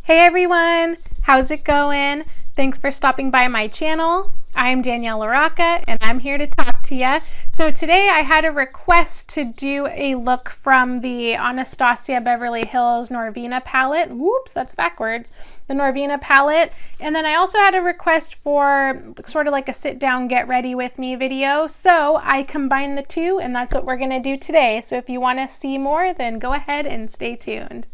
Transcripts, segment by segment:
Hey everyone, how's it going? Thanks for stopping by my channel. I'm Danielle LaRocca and I'm here to talk to you. So today I had a request to do a look from the Anastasia Beverly Hills Norvina palette. Whoops, that's backwards. The Norvina palette. And then I also had a request for sort of like a sit down, get ready with me video. So I combined the two and that's what we're gonna do today. So if you wanna see more, then go ahead and stay tuned.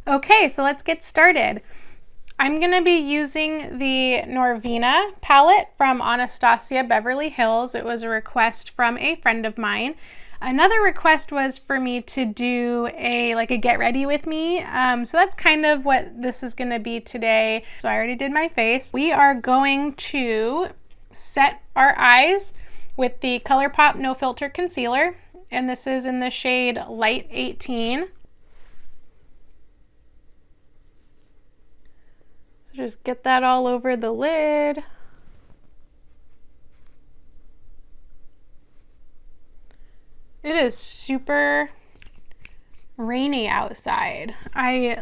Okay, so let's get started. I'm going to be using the Norvina palette from Anastasia Beverly Hills. It was a request from a friend of mine. Another request was for me to do a get ready with me. So that's kind of what this is going to be today. So I already did my face. We are going to set our eyes with the ColourPop No Filter Concealer. And this is in the shade Light 18. Just get that all over the lid. It is super rainy outside. I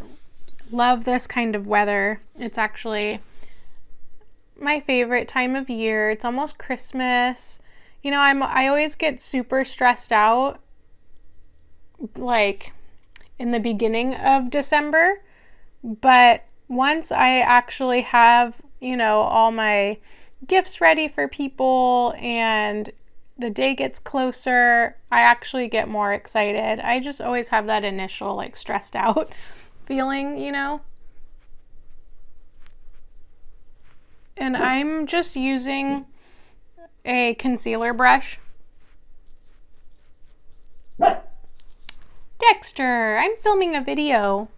love this kind of weather. It's actually my favorite time of year. It's almost Christmas. You know, I always get super stressed out like in the beginning of December, but once I actually have, you know, all my gifts ready for people and the day gets closer, I actually get more excited. I just always have that initial like stressed out feeling, you know. And I'm just using a concealer brush. Dexter, I'm filming a video.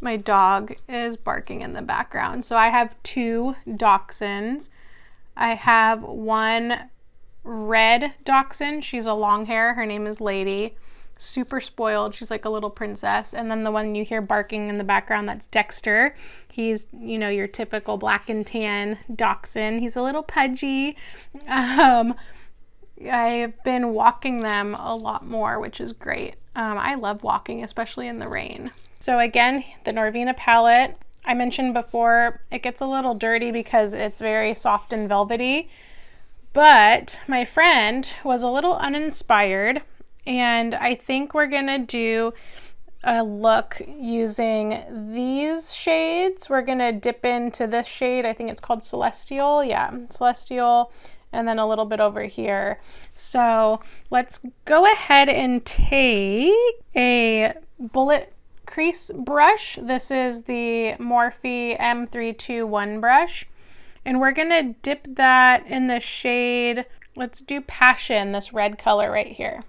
My dog is barking in the background. So I have two dachshunds. I have one red dachshund. She's a long hair. Her name is Lady. Super spoiled. She's like a little princess. And then the one you hear barking in the background, that's Dexter. He's, you know, your typical black and tan dachshund. He's a little pudgy. I've been walking them a lot more, which is great. I love walking, especially in the rain. So again, the Norvina palette, I mentioned before, it gets a little dirty because it's very soft and velvety, but my friend was a little uninspired, and I think we're gonna do a look using these shades. We're gonna dip into this shade, I think it's called Celestial, yeah, Celestial, and then a little bit over here. So let's go ahead and take a bullet crease brush. This is the Morphe M321 brush, and we're gonna dip that in the shade, let's do Passion, this red color right here.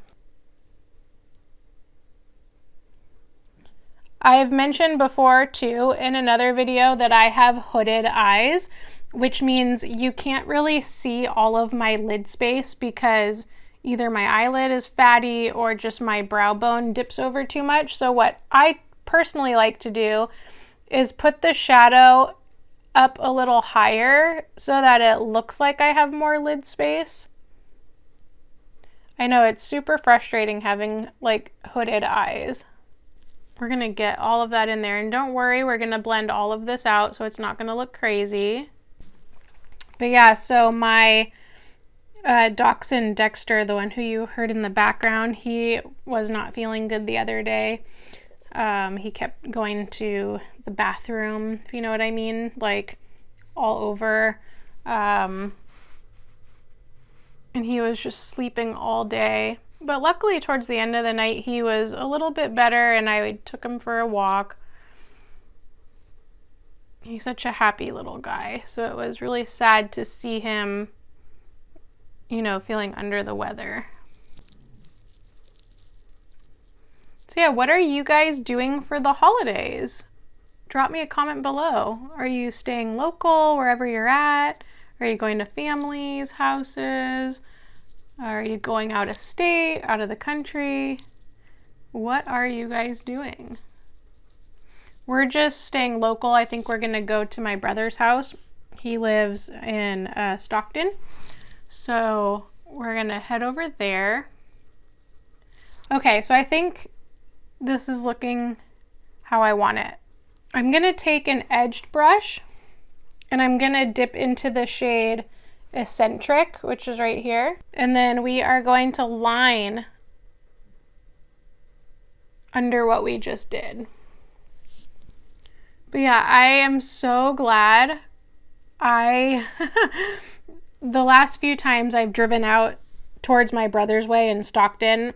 I've mentioned before too in another video that I have hooded eyes, which means you can't really see all of my lid space because either my eyelid is fatty or just my brow bone dips over too much. So what I personally like to do is put the shadow up a little higher so that it looks like I have more lid space. I know it's super frustrating having like hooded eyes. We're gonna get all of that in there, and don't worry, we're gonna blend all of this out so it's not gonna look crazy. But yeah, so my dachshund Dexter, the one who you heard in the background, he was not feeling good the other day. He kept going to the bathroom, if you know what I mean, like all over. And he was just sleeping all day. But luckily towards the end of the night, he was a little bit better and I took him for a walk. He's such a happy little guy. So it was really sad to see him, you know, feeling under the weather. So yeah, what are you guys doing for the holidays? Drop me a comment below. Are you staying local wherever you're at? Are you going to families' houses? Are you going out of state, out of the country? What are you guys doing? We're just staying local. I think we're gonna go to my brother's house. He lives in Stockton. So we're gonna head over there. Okay, so I think this is looking how I want it. I'm gonna take an edged brush and I'm gonna dip into the shade Eccentric, which is right here. And then we are going to line under what we just did. But yeah, I am so glad the last few times I've driven out towards my brother's way in Stockton,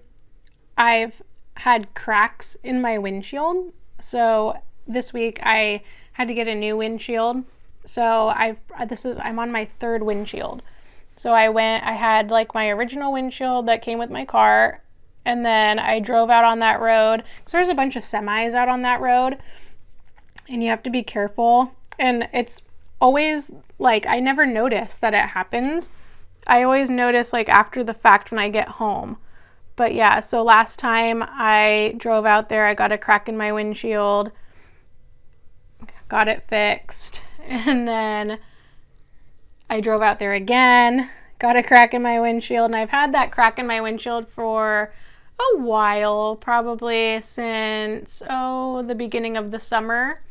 I've had cracks in my windshield. So this week I had to get a new windshield. So I'm on my third windshield. So I had like my original windshield that came with my car, and then I drove out on that road. So there's a bunch of semis out on that road, and you have to be careful. And it's always like, I never notice that it happens. I always notice like after the fact when I get home. But yeah, so last time I drove out there, I got a crack in my windshield, got it fixed, and then I drove out there again, got a crack in my windshield, and I've had that crack in my windshield for a while, probably since, the beginning of the summer,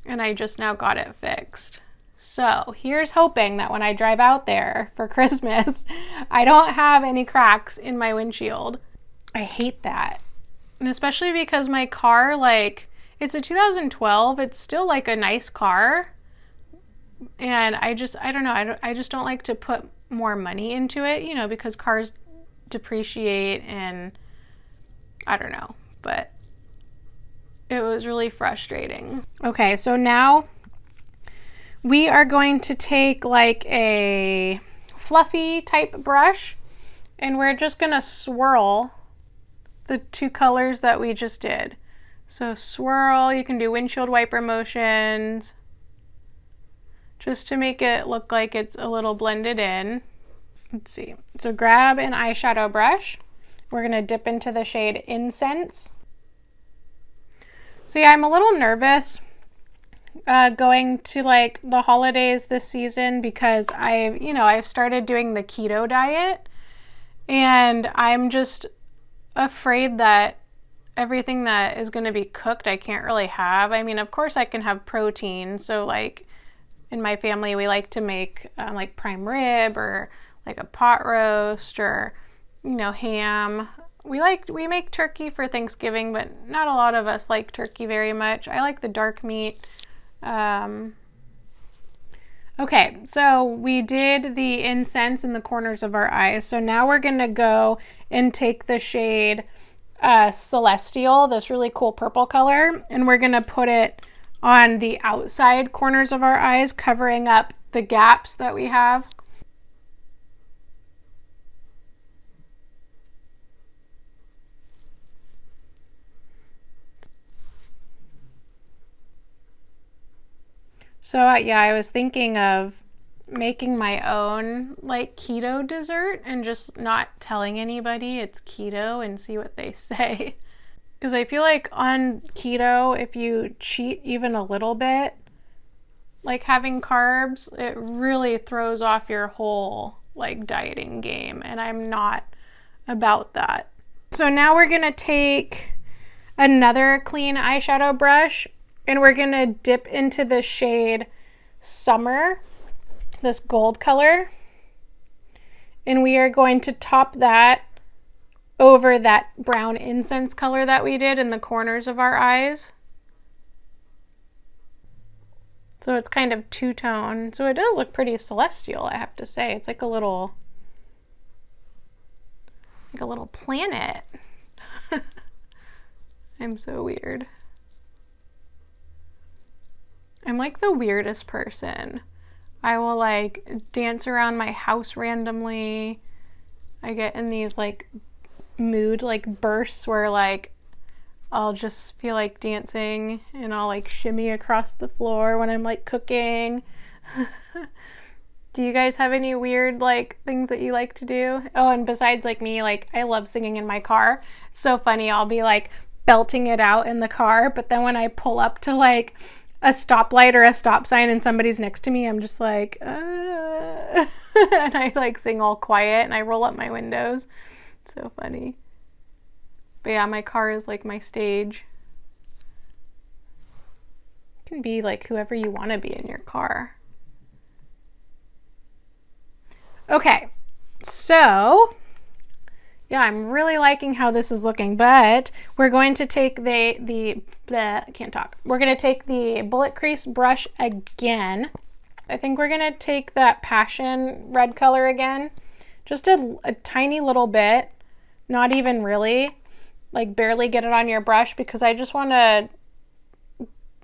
and I just now got it fixed. So here's hoping that when I drive out there for Christmas, I don't have any cracks in my windshield. I hate that. And especially because my car, like, it's a 2012, it's still like a nice car. And I don't know, I just don't like to put more money into it, you know, because cars depreciate and I don't know, but it was really frustrating. Okay, so now we are going to take like a fluffy type brush and we're just gonna swirl the two colors that we just did. So swirl, you can do windshield wiper motions just to make it look like it's a little blended in. Let's see. So grab an eyeshadow brush. We're gonna dip into the shade Incense. So yeah, I'm a little nervous going to like the holidays this season because I've started doing the keto diet and I'm just afraid that everything that is going to be cooked I can't really have. I mean, of course I can have protein. So like in my family we like to make like prime rib or like a pot roast or ham. We make turkey for Thanksgiving, but not a lot of us like turkey very much. I like the dark meat. Okay, so we did the incense in the corners of our eyes. So now we're gonna go and take the shade Celestial, this really cool purple color, and we're gonna put it on the outside corners of our eyes, covering up the gaps that we have. So yeah, I was thinking of making my own like keto dessert and just not telling anybody it's keto and see what they say. Because I feel like on keto, if you cheat even a little bit, like having carbs, it really throws off your whole like dieting game, and I'm not about that. So now we're gonna take another clean eyeshadow brush and we're gonna dip into the shade Summer, this gold color, and we are going to top that over that brown incense color that we did in the corners of our eyes. So it's kind of two-tone. So it does look pretty celestial, I have to say. It's like a little planet. I'm so weird. I'm like the weirdest person. I will like dance around my house randomly. I get in these like mood like bursts where like I'll just feel like dancing and I'll like shimmy across the floor when I'm like cooking. Do you guys have any weird like things that you like to do? Oh, and besides like me, like I love singing in my car. It's so funny. I'll be like belting it out in the car, but then when I pull up to like a stoplight or a stop sign and somebody's next to me, I'm just like, and I like sing all quiet and I roll up my windows. It's so funny. But yeah, my car is like my stage. You can be like whoever you want to be in your car. Okay, so yeah, I'm really liking how this is looking, but we're going to take I can't talk. We're going to take the bullet crease brush again. I think we're going to take that passion red color again, just a tiny little bit, not even really, like barely get it on your brush, because I just want to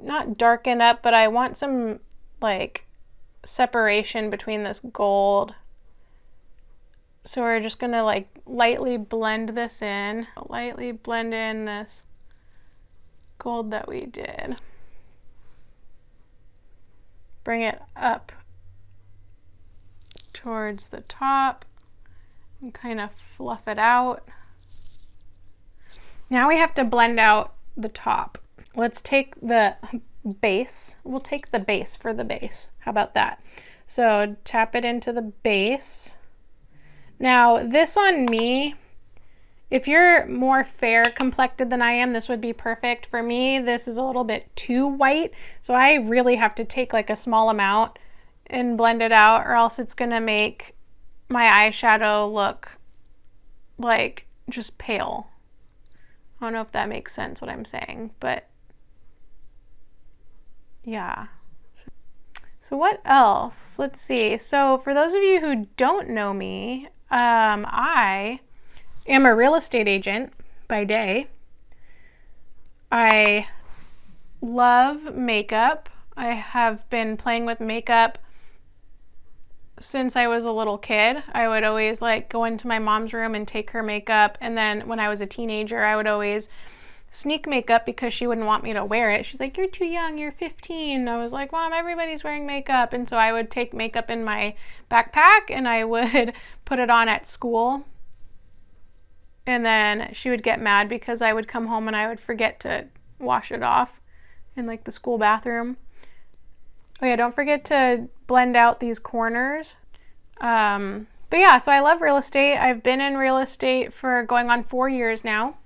not darken up, but I want some like separation between this gold. So we're just gonna like lightly blend this in, lightly blend in this gold that we did. Bring it up towards the top and kind of fluff it out. Now we have to blend out the top. Let's take the base. We'll take the base for the base. How about that? So tap it into the base. Now this on me, if you're more fair complected than I am, this would be perfect. For me, this is a little bit too white, so I really have to take like a small amount and blend it out, or else it's gonna make my eyeshadow look like just pale. I don't know if that makes sense what I'm saying, but yeah. So what else? Let's see. So for those of you who don't know me, I am a real estate agent by day. I love makeup. I have been playing with makeup since I was a little kid. I would always like go into my mom's room and take her makeup, and then when I was a teenager, I would always sneak makeup because she wouldn't want me to wear it. She's like, "You're too young, you're 15. I was like, "Mom, everybody's wearing makeup." And so I would take makeup in my backpack and I would put it on at school. And then she would get mad because I would come home and I would forget to wash it off in like the school bathroom. Oh yeah, don't forget to blend out these corners. But yeah, so I love real estate. I've been in real estate for going on 4 years now.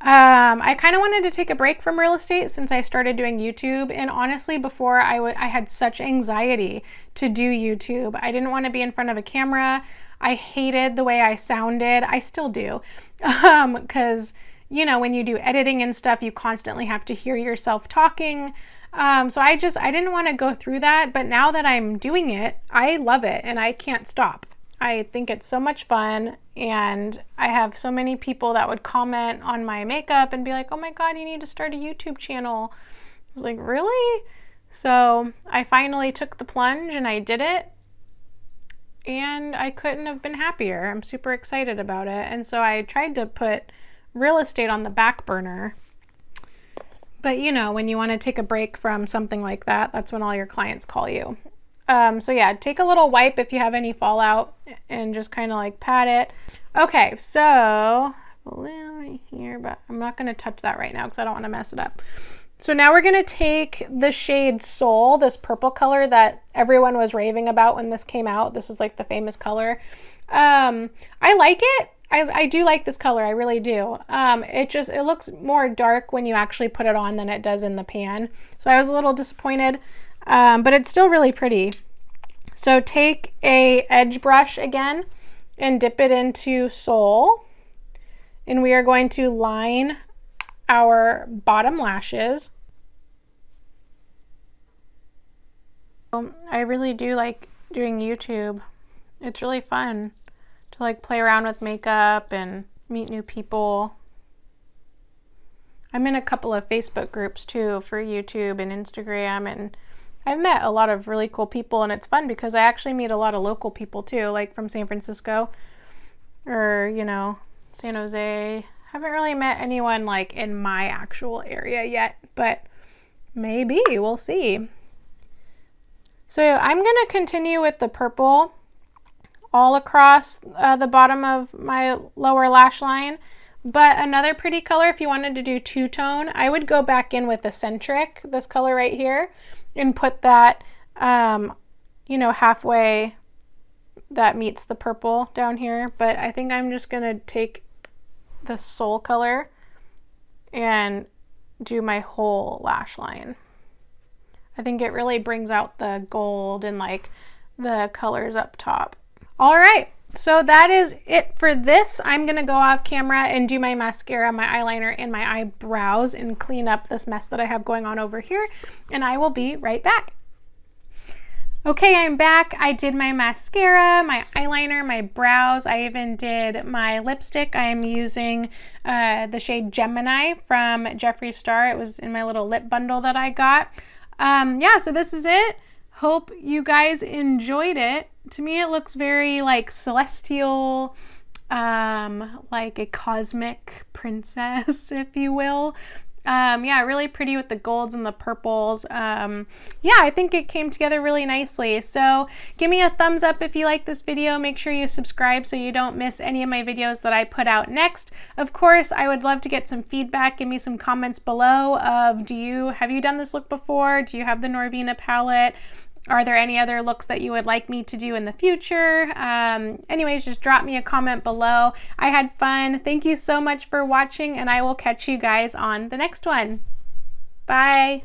I kind of wanted to take a break from real estate since I started doing YouTube, and honestly before I had such anxiety to do YouTube. I didn't want to be in front of a camera. I hated the way I sounded. I still do, because you know, when you do editing and stuff, you constantly have to hear yourself talking. So I didn't want to go through that, but now that I'm doing it, I love it and I can't stop. I think it's so much fun, and I have so many people that would comment on my makeup and be like, "Oh my God, you need to start a YouTube channel." I was like, really? So I finally took the plunge and I did it, and I couldn't have been happier. I'm super excited about it. And so I tried to put real estate on the back burner. But you know, when you want to take a break from something like that, that's when all your clients call you. So yeah, take a little wipe if you have any fallout and just kind of like pat it. Okay, so a little right here, but I'm not going to touch that right now because I don't want to mess it up. So now we're going to take the shade Soul, this purple color that everyone was raving about when this came out. This is like the famous color. I like it. I do like this color. I really do. It looks more dark when you actually put it on than it does in the pan. So I was a little disappointed. But it's still really pretty. So take a edge brush again and dip it into Soul, and we are going to line our bottom lashes. I really do like doing YouTube. It's really fun to like play around with makeup and meet new people. I'm in a couple of Facebook groups too for YouTube and Instagram, and I've met a lot of really cool people, and it's fun because I actually meet a lot of local people too, like from San Francisco or, you know, San Jose. Haven't really met anyone like in my actual area yet, but maybe, we'll see. So I'm going to continue with the purple all across the bottom of my lower lash line, But another pretty color, if you wanted to do two-tone, I would go back in with Eccentric, this color right here, and put that, you know, halfway that meets the purple down here. But I think I'm just going to take the Soul color and do my whole lash line. I think it really brings out the gold and like the colors up top. All right, so that is it for this. I'm gonna go off camera and do my mascara, my eyeliner, and my eyebrows and clean up this mess that I have going on over here, and I will be right back. Okay, I'm back. I did my mascara, my eyeliner, my brows. I even did my lipstick. I am using the shade Gemini from Jeffree Star. It was in my little lip bundle that I got. Yeah, so this is it. Hope you guys enjoyed it. To me, it looks very like celestial, like a cosmic princess, if you will. Yeah, really pretty with the golds and the purples. Yeah, I think it came together really nicely. So give me a thumbs up if you like this video. Make sure you subscribe so you don't miss any of my videos that I put out next. Of course, I would love to get some feedback. Give me some comments below of have you done this look before? Do you have the Norvina palette? Are there any other looks that you would like me to do in the future? Anyways, just drop me a comment below. I had fun. Thank you so much for watching, and I will catch you guys on the next one. Bye.